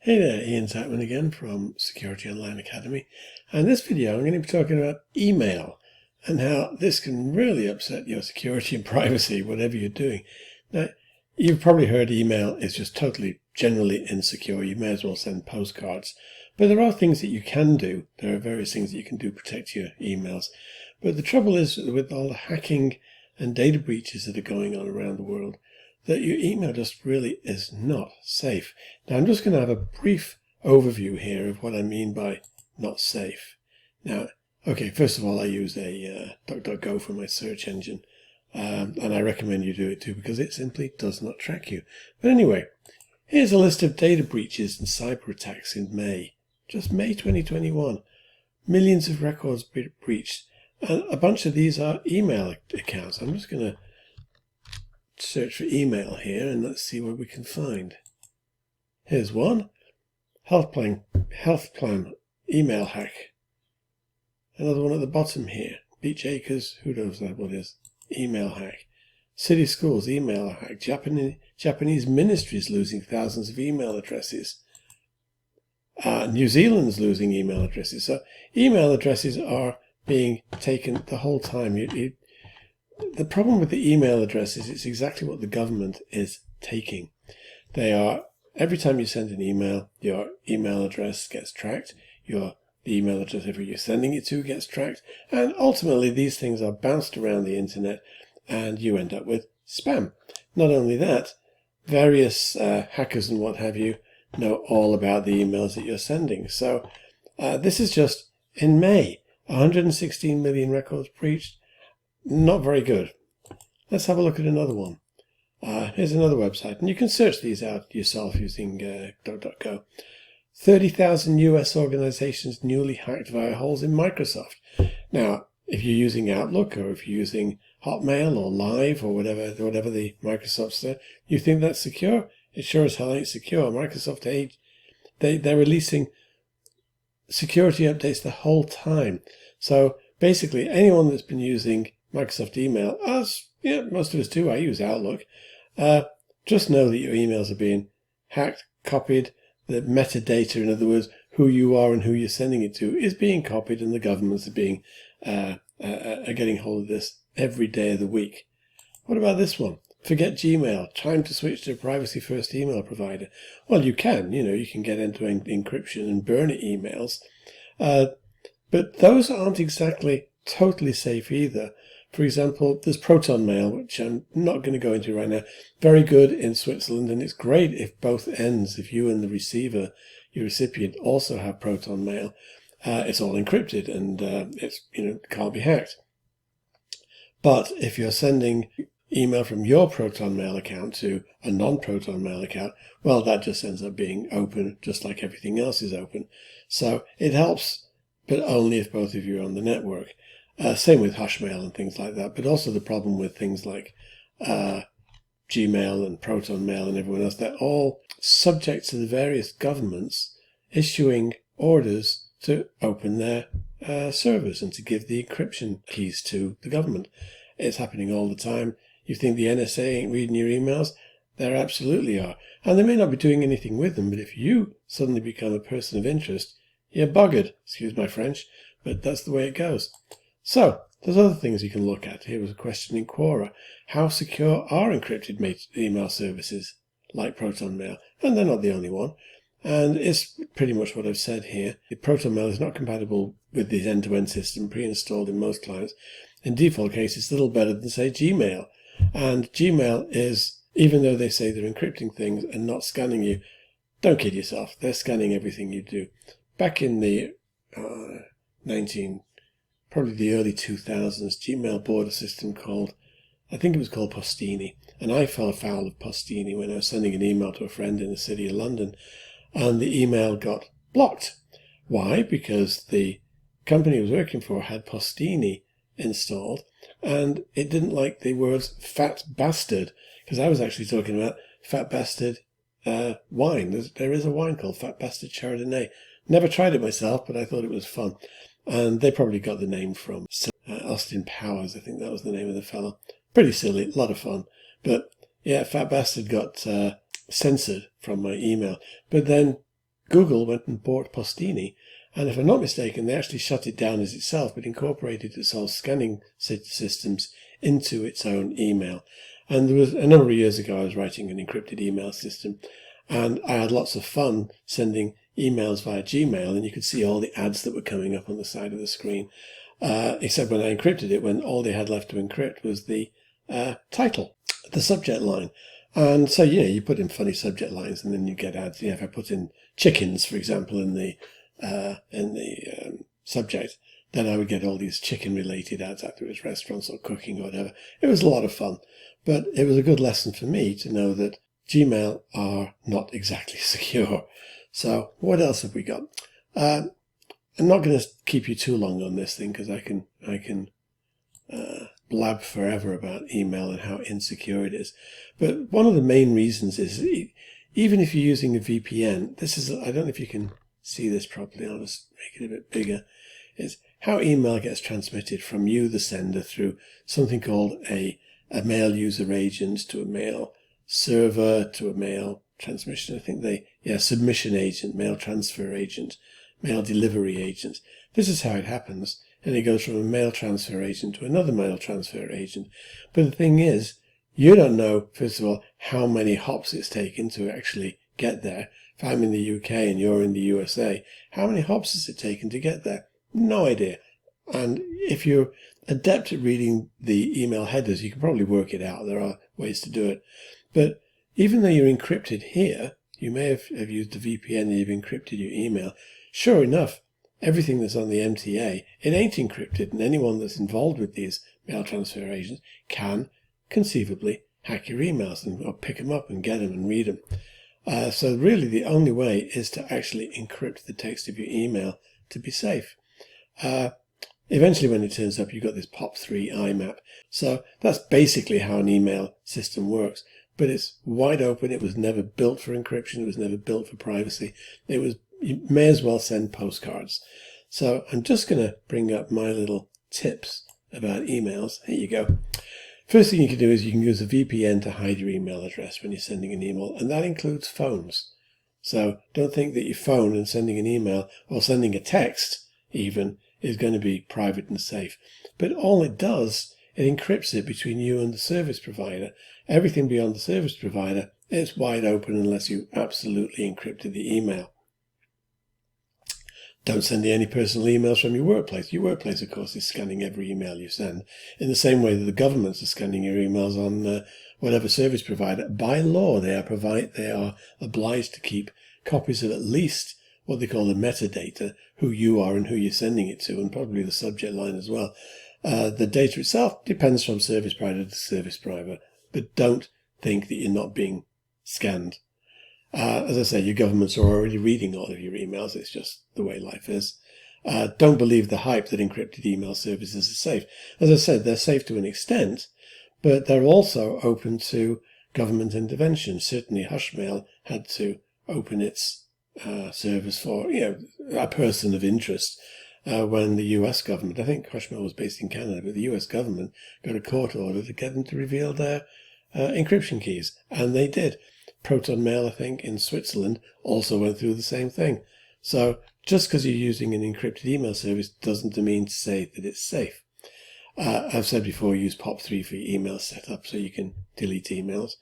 Hey there, Ian Tatman again from Security Online Academy. And in this video, I'm going to be talking about email and how this can really upset your security and privacy, whatever you're doing. Now, you've probably heard email is just totally generally insecure. You may as well send postcards. But there are things that you can do. There are various things that you can do to protect your emails. But the trouble is with all the hacking and data breaches that are going on around the world, that your email just really is not safe. Now, I'm just going to have a brief overview here of what I mean by not safe. Now, okay, first of all, I use a DuckDuckGo for my search engine, and I recommend you do it too because it simply does not track you. But anyway, here's a list of data breaches and cyber attacks in May, just May 2021. Millions of records breached, and a bunch of these are email accounts. I'm just going to search for email here and let's see what we can find. Here's one. Health plan email hack. Another one at the bottom here. Beach Acres, who knows that what is? Email hack. City schools, email hack. Japanese ministries losing thousands of email addresses. New Zealand's losing email addresses. So email addresses are being taken the whole time. The problem with the email address is it's exactly what the government is taking. They are, every time you send an email, your email address gets tracked, the email address who you're sending it to gets tracked, and ultimately these things are bounced around the internet and you end up with spam. Not only that, various hackers and what have you know all about the emails that you're sending. So this is just in May, 116 million records breached. Not very good. Let's have a look at another one. Here's another website, and you can search these out yourself using DuckDuckGo. 30,000 US organizations newly hacked via holes in Microsoft. Now, if you're using Outlook or if you're using Hotmail or Live or whatever the Microsoft said, you think that's secure? It sure as hell ain't secure. Microsoft, they're releasing security updates the whole time. So basically, anyone that's been using Microsoft email, as most of us do, I use Outlook, just know that your emails are being hacked, copied, the metadata, in other words, who you are and who you're sending it to, is being copied, and the governments are being are getting hold of this every day of the week. What about this one? Forget Gmail. Time to switch to a privacy-first email provider. Well, you can. You can get end-to-end encryption and burn emails, but those aren't exactly totally safe either. For example, there's Proton Mail, which I'm not going to go into right now. Very good in Switzerland, and it's great if both ends, if you and the receiver, your recipient, also have Proton Mail. It's all encrypted and it's can't be hacked. But if you're sending email from your Proton Mail account to a non-Proton Mail account, well, that just ends up being open, just like everything else is open. So it helps, but only if both of you are on the network. Same with Hushmail and things like that, but also the problem with things like Gmail and Proton Mail and everyone else, they're all subject to the various governments issuing orders to open their servers and to give the encryption keys to the government. It's happening all the time. You think the NSA ain't reading your emails? They absolutely are. And they may not be doing anything with them, but if you suddenly become a person of interest, you're buggered. Excuse my French, but that's the way it goes. So, there's other things you can look at. Here was a question in Quora. How secure are encrypted email services like Proton Mail? And they're not the only one. And it's pretty much what I've said here. Proton Mail is not compatible with the end-to-end system pre-installed in most clients. In default case, it's little better than, say, Gmail. And Gmail is, even though they say they're encrypting things and not scanning you, don't kid yourself. They're scanning everything you do. Back in the probably the early 2000s, Gmail bought a system called, I think it was called Postini. And I fell foul of Postini when I was sending an email to a friend in the city of London. And the email got blocked. Why? Because the company I was working for had Postini installed. And it didn't like the words fat bastard. Because I was actually talking about fat bastard wine. There is a wine called Fat Bastard Chardonnay. Never tried it myself, but I thought it was fun. And they probably got the name from Austin Powers. I think that was the name of the fellow. Pretty silly, a lot of fun. But yeah, Fat Bastard got censored from my email. But then Google went and bought Postini, and if I'm not mistaken, they actually shut it down as itself, but incorporated its whole scanning systems into its own email. And there was a number of years ago, I was writing an encrypted email system, and I had lots of fun sending emails via Gmail, and you could see all the ads that were coming up on the side of the screen, except when I encrypted it, when all they had left to encrypt was the title, the subject line. And so, you put in funny subject lines, and then you get ads. If I put in chickens, for example, in the subject, then I would get all these chicken-related ads, either it was restaurants or cooking or whatever. It was a lot of fun, but it was a good lesson for me to know that Gmail are not exactly secure. So what else have we got? I'm not going to keep you too long on this thing, because I can blab forever about email and how insecure it is. But one of the main reasons is, even if you're using a VPN, I don't know if you can see this properly, I'll just make it a bit bigger, is how email gets transmitted from you, the sender, through something called a mail user agent to a mail server to a mail transmission. I think submission agent, mail transfer agent, mail delivery agent. This is how it happens. And it goes from a mail transfer agent to another mail transfer agent. But the thing is, you don't know, first of all, how many hops it's taken to actually get there. If I'm in the UK and you're in the USA, how many hops has it taken to get there? No idea. And if you're adept at reading the email headers, you can probably work it out. There are ways to do it. But even though you're encrypted here, you may have used a VPN and you've encrypted your email. Sure enough, everything that's on the MTA, it ain't encrypted, and anyone that's involved with these mail transfer agents can conceivably hack your emails or pick them up and get them and read them. So really the only way is to actually encrypt the text of your email to be safe. Eventually when it turns up, you've got this POP3 IMAP. So that's basically how an email system works. But it's wide open. It was never built for encryption. It was never built for privacy. You may as well send postcards. So I'm just going to bring up my little tips about emails. Here you go. First thing you can do is you can use a VPN to hide your email address when you're sending an email, and that includes phones. So don't think that your phone and sending an email or sending a text even is going to be private and safe. But all it does, it encrypts it between you and the service provider. Everything beyond the service provider, it's wide open unless you absolutely encrypted the email. Don't send any personal emails from your workplace. Your workplace, of course, is scanning every email you send, in the same way that the governments are scanning your emails on whatever service provider. By law, they are obliged to keep copies of at least what they call the metadata, who you are and who you're sending it to, and probably the subject line as well. The data itself depends from service provider to service provider, but don't think that you're not being scanned. As I say, your governments are already reading all of your emails. It's just the way life is. Don't believe the hype that encrypted email services are safe. As I said, they're safe to an extent, but they're also open to government intervention. Certainly Hushmail had to open its servers for a person of interest when the US government, I think Hushmail was based in Canada, but the US government got a court order to get them to reveal their encryption keys, and they did. Proton Mail, I think, in Switzerland also went through the same thing. So just because you're using an encrypted email service doesn't mean to say that it's safe. I've said before, use POP3 for your email setup so you can delete emails.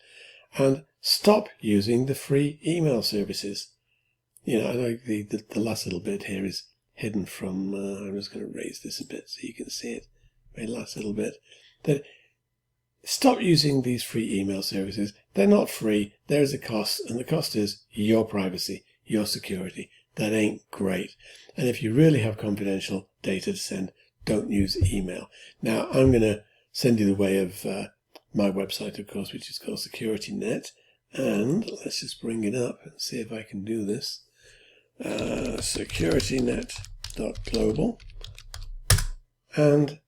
And stop using the free email services. I like the last little bit here is hidden from, I'm just going to raise this a bit so you can see it. My last little bit. That stop using these free email services. They're not free. There's a cost, and the cost is your privacy, your security. That ain't great. And if you really have confidential data to send, don't use email. Now, I'm going to send you the way of my website, of course, which is called SecurityNet. And let's just bring it up and see if I can do this. SecurityNet.global. And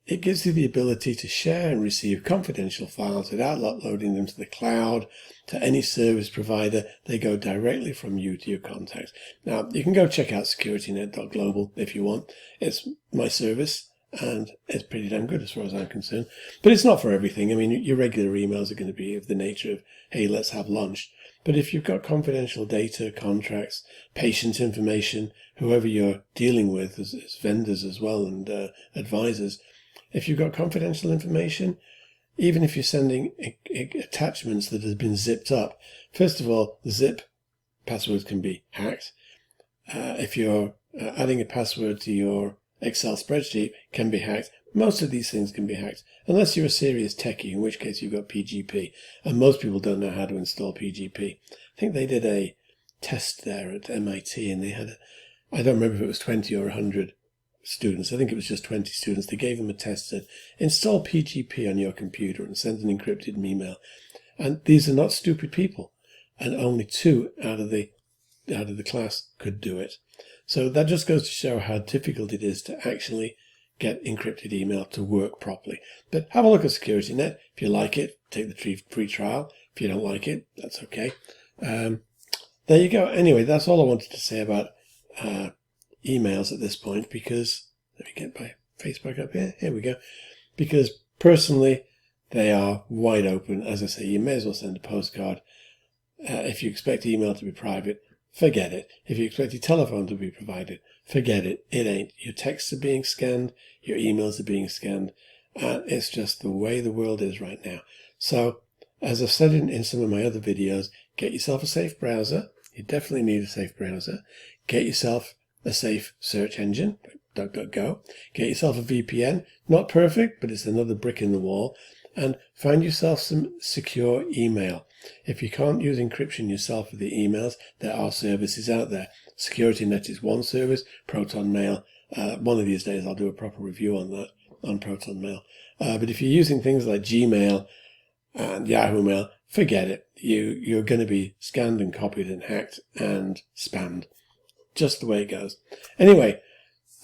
it gives you the ability to share and receive confidential files without uploading them to the cloud, to any service provider. They go directly from you to your contacts. Now, you can go check out securitynet.global if you want. It's my service, and it's pretty damn good as far as I'm concerned. But it's not for everything. I mean, your regular emails are going to be of the nature of, hey, let's have lunch. But if you've got confidential data, contracts, patient information, whoever you're dealing with as vendors as well and advisors, if you've got confidential information, even if you're sending attachments that have been zipped up, first of all, the zip passwords can be hacked. If you're adding a password to your Excel spreadsheet, can be hacked. Most of these things can be hacked, unless you're a serious techie, in which case you've got PGP. And most people don't know how to install PGP. I think they did a test there at MIT, and they had, I don't remember if it was 20 or 100 students. I think it was just 20 students. They gave them a test, said, install PGP on your computer and send an encrypted email. And these are not stupid people. And only 2 out of the class could do it. So that just goes to show how difficult it is to actually get encrypted email to work properly. But have a look at SecurityNet. If you like it, take the free trial. If you don't like it, that's okay. There you go. Anyway, that's all I wanted to say about emails at this point, because let me get my face back up here. Here we go. Because personally, they are wide open. As I say, you may as well send a postcard. If you expect email to be private, forget it. If you expect your telephone to be provided, forget it. It ain't. Your texts are being scanned. Your emails are being scanned. It's just the way the world is right now. So, as I've said in some of my other videos, get yourself a safe browser. You definitely need a safe browser. Get yourself a safe search engine, like DuckDuckGo. Get yourself a VPN. Not perfect, but it's another brick in the wall. And find yourself some secure email. If you can't use encryption yourself for the emails, there are services out there. SecurityNet is one service, Proton Mail. One of these days I'll do a proper review on that, on Proton Mail. But if you're using things like Gmail and Yahoo Mail, forget it. You're going to be scanned and copied and hacked and spammed. Just the way it goes. Anyway,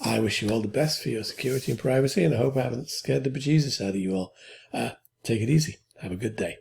I wish you all the best for your security and privacy, and I hope I haven't scared the bejesus out of you all. Take it easy. Have a good day.